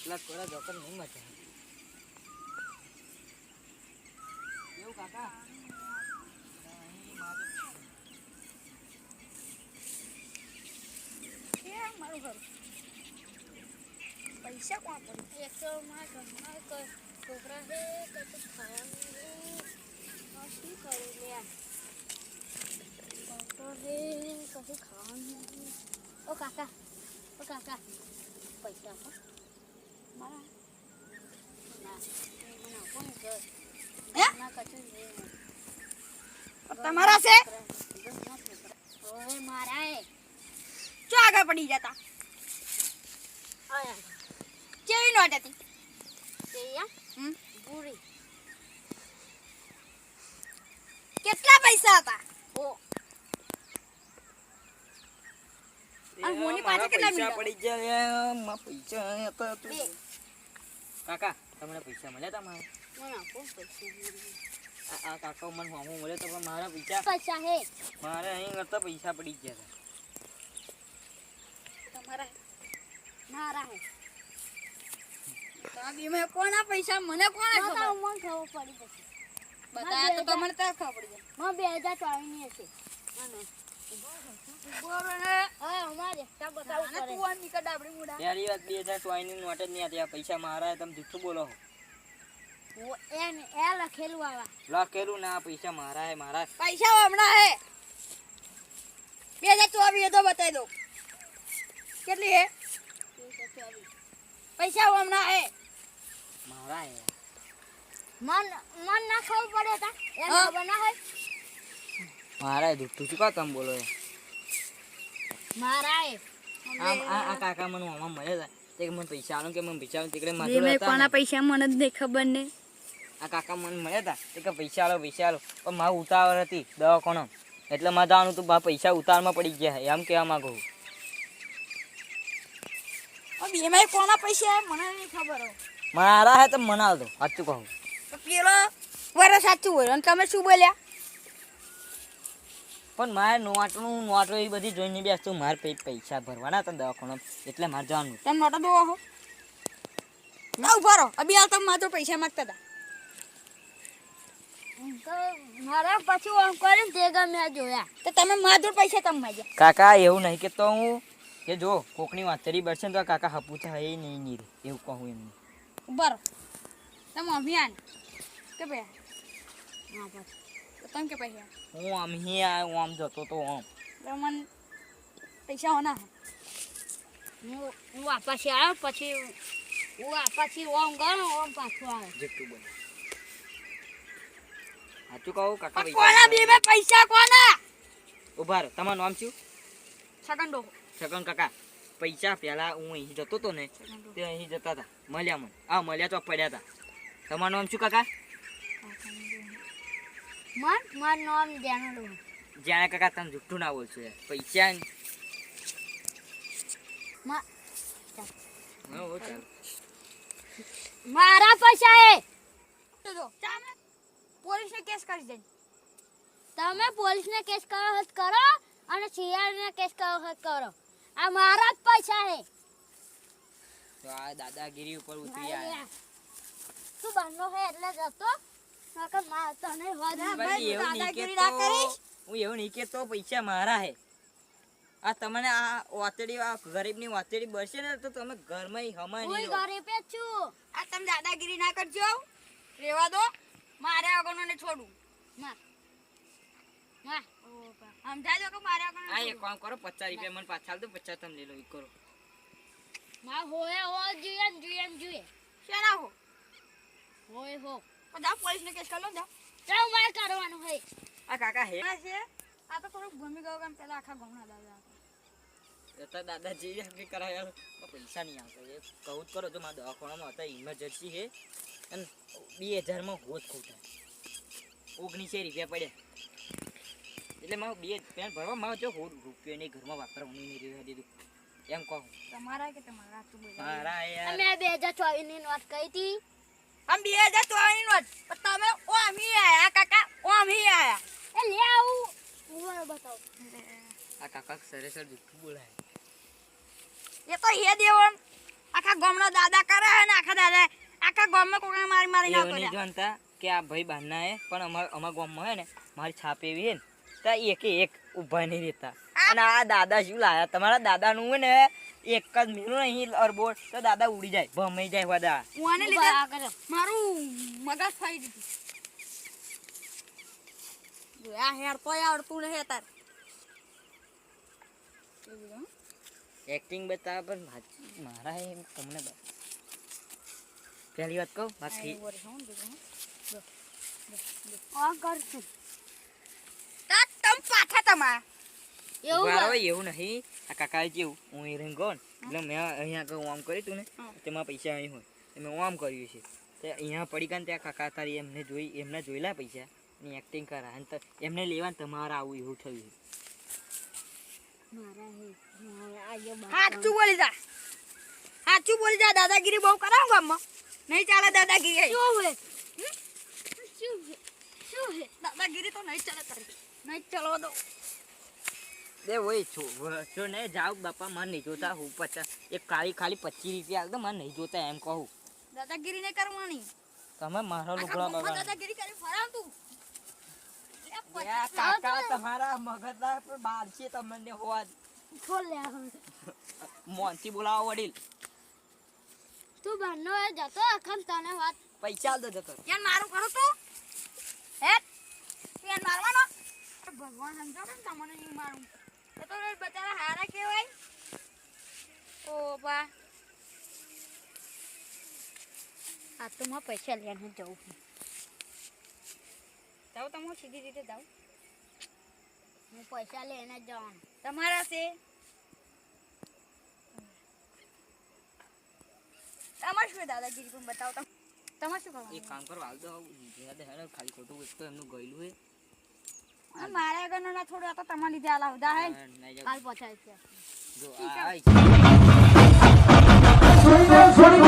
એટલા કોરા જોકર નહીં મજા કેવું કાકા મારું ઘર પૈસા કોણ પડે એક તો મારા ઘરમાં છોકરા છે કશું ખાવાનું શું કરું લે કશું ખાવાનું ઓ કાકા પૈસા આપો મારા ના મને આપો ને ઘર ના કશું નહીં તમારા છે ઓય મારા એ ચો આગળ પડી જતા આયા કેવી નોટ હતી કેયા પૂરી કેટલા પૈસા હતા ઓ આ હોની પાસે કેટલા પૈસા પડી ગયા માં પૈસા હતા કાકા તમને પૈસા મળ્યા તા મારે મને આપો પૈસા આ કાકા મને મામો મળ્યો તો પણ મારા પૈસા હે મારે અહીં હતા પૈસા પડી ગયા તમારા મારા હે તાબી મે કોના પૈસા મને કોને ખબર મને ખબર પડી જશે બતા તો તમને તો ખબર પડી જાય મને 2024 ની હશે આનો બોરો ને હા અમારે તા બતાવું કરે તું આની કડાબડી મુડા યારી વાત 2024 ની નોટ જ નહીં હતી આ પૈસા મારા તમે જૂઠું બોલો ઓ એન એ લખેલું આવા લખેલું ના પૈસા મારા હે મારા પૈસા હમણાં હે 2024 તો બતાઈ દો કેટલી હે 2024 પૈસા હમણાં હે મારા હે મન ના ખાવું પડે તા એ ખબર ના હે મારા જૂઠું શું કા તમે બોલો મારા હે આ કાકા મને મામા મળ્યા હતા તે મને પૈસા આલો કે મને પૈસા આલો તીકડે માથું હતા કોના પૈસા મને જ નહીં ખબર ને આ કાકા મને મળ્યા હતા તે કે પૈસા આલો પણ મારું ઉતાવળ હતી દવાખાનો એટલે મારે જવાનું તું પૈસા ઉતારમાં પડી ગયા એમ કહેવા માંગુ હવે એમાં કોના પૈસા મને નહીં ખબર હો મારા હે તો મને આલ દો સાચું કહું તો પેલો વરસ સાચું હોય અને તમે શું બોલ્યા પણ મારે નોટો એ બધી જોઈને બેસતું મારે પૈસા ભરવાના હતા દવાખાનો એટલે મારે જવાનું તમે નોટો દો હો ના ઉભા રહો અભી હાલ તમે માત્ર પૈસા માંગતા હતા મારા પછી ઓમ કરીને તે ગમે જોયા તો તમે માત્ર પૈસા તમે માંગ્યા કાકા એવું નહીં કે તો હું કે જો કોકની વાંચરી બળશે તો કાકા હપુતા એ નહીં રે એવું કહું એમને ઉભા રહો તમે અભિયાન કે ભાઈ હા બસ તો તમે કે પૈસા હું આમ આમ જતો તો આમ મને પૈસા હોના હું વાપસ આવ્યો પછી ઓમ ગયો ઓમ પાછો આવ્યો જેટલું બોલ સાચું કહું કાકા કોના બી મે પૈસા કોના ઉભા રહો તમારું નામ શું છગંડો છગન કાકા પૈસા પહેલા હું અહીં જતો હતો ને તે અહીં જતા હતા મળ્યા મને મળ્યા તો પડ્યા હતા તમારું નામ શું કાકા મારું નામ જાણો જાણે કાકા તમે જુઠ્ઠું ના બોલશો યાર પૈસા મારા પૈસા હે પોલીસને કેસ કરી દે તમે પોલીસને કેસ કરો હત કરો અને સીઆરને કેસ કરો હત કરો આ મારા જ પૈસા હે તો આ દાદાગીરી ઉપર ઉતરી આયા તું બનનો હે એટલે જતો નકર માં તને ભાઈ દાદાગીરી ના કરીશ હું એવું નહીં કેતો પૈસા મારા હે આ તમને આ વાતડી આ ગરીબની વાતડી બળશે ને તો તમે ઘરમાં હમાય નહીં હું ગરીબ જ છું આ તમે દાદાગીરી ના કરજો રેવા દો મારે આગળનો ને છોડું માં સમજાજો કે મારે આગળ આ એક કામ કરો 50 રૂપિયા મને પાછા આલ દો 50 તમે લઈ લો ઈ કરો માં હોએ હો જોઈએ શેના હો હોય હો બધા પોલીસને કેસ કરી લો જા ચાલ મારે કરવાનું હે આ કાકા હે છે આ તો થોડું ગમી ગયો કેમ પેલા આખા ગામના દાદા હતા દાદાજી આપી કરાયા પૈસા નહીં આવતા એ કહું જ કરો જો મારા દવાખાનામાં હતા ઇમરજન્સી છે અને 2000 માં હોત ખોટા 19 રૂપિયા પડ્યા એટલે મારે 2 પેન ભરવા માં જો રૂપિયો નહીં ઘરમાં વાપરવાનું નહીં રહેવા દીધું એમ કહું તમારા કે તમારા તું બોલ મારા યાર અમે 2024 ની નોટ કહી હતી हम 2024 ની નોટ પણ તમે ઓમી આયા કાકા ઓમી આયા એ લે આવું ઉભો બતાવ આ કાકા સરેસર જુઠ્ઠું બોલાય એ તો હે દેવન આખા ગામનો દાદા કરે હે ને આખા ગામમાં કોકને મારી મારી ના એવું નહીં કર્યા જાણતા કે આ ભાઈ બહારના હે પણ અમારા ગામમાં હે ને મારી છાપ એવી હે ને તો એકે એક ઊભા નહીં રહેતા અને આ દાદા શું લાયા તમારા દાદાનું હે ને એક જ મેલું નહીં અરબોટ તો દાદા ઉડી જાય ભમાઈ જાય બધા ઉઆને લીધે મારું મગજ ફાઈ દીધું જો આ હેર તોય આવડતું નહીં તાર એક્ટિંગ બતાવે પણ મારા એમ તમને પહેલી વાત કહું બાકી આ કરશું તા તમ પાછા તમા એવું નહીં આ કાકાએ જેવું હું એ રહી ને એટલે મેં અહીંયા કહું આમ કર્યું તું ને તેમાં પૈસા અહીં હોય મેં આમ કર્યું છે તે અહીંયા પડી ગયા ને ત્યાં કાકા તારી એમને જોયેલા પૈસા ની એક્ટિંગ કરા અને એમને લેવા ને તમારે આવું એવું થયું સાચું બોલી જા દાદાગીરી બહુ કરાવ ગામમાં નહીં ચાલે દાદાગીરી શું હે દાદાગીરી તો નહીં ચાલે તારી નહીં ચાલવા દો બે ઓય છો ને જાવ બાપા મને નહીં જોતા હું એક ખાલી 25 રૂપિયા આલ તો મને નહીં જોતા એમ કહું દાદાગીરી નહીં કરવાની તમે મારો લુગડા બગાડ દાદાગીરી કરી ફરાવ તું કાકા તમારા મગજના પર બાર છે તમને હોવા ખોલ લે મોનથી બોલાવો વડીલ તું બહારનો એ જતો અખમ તને વાત પૈસા આલ દો જતો યાર મારું કરું તું હે તું યાર મારવાનો ભગવાન સમજો ને તમને નહીં મારું તો બચારા હારા કેવાય ઓ બા આ તો માં પૈસા લેને જવું જાઉં તમે સીધી રીતે જાઉં હું પૈસા લઈને જવાનું તમારા છે તમારે શું દાદાગીરી પણ બતાવો તમારે શું કરવાનું એક કામ કરો હાલ દો ખાલી ખોટું એક તો એમનું ગયેલું હે મારા આગળનો ના થોડું આ તો તમારા લીધે આલા ઉદા હે કાલ પહોંચાય છે જો આ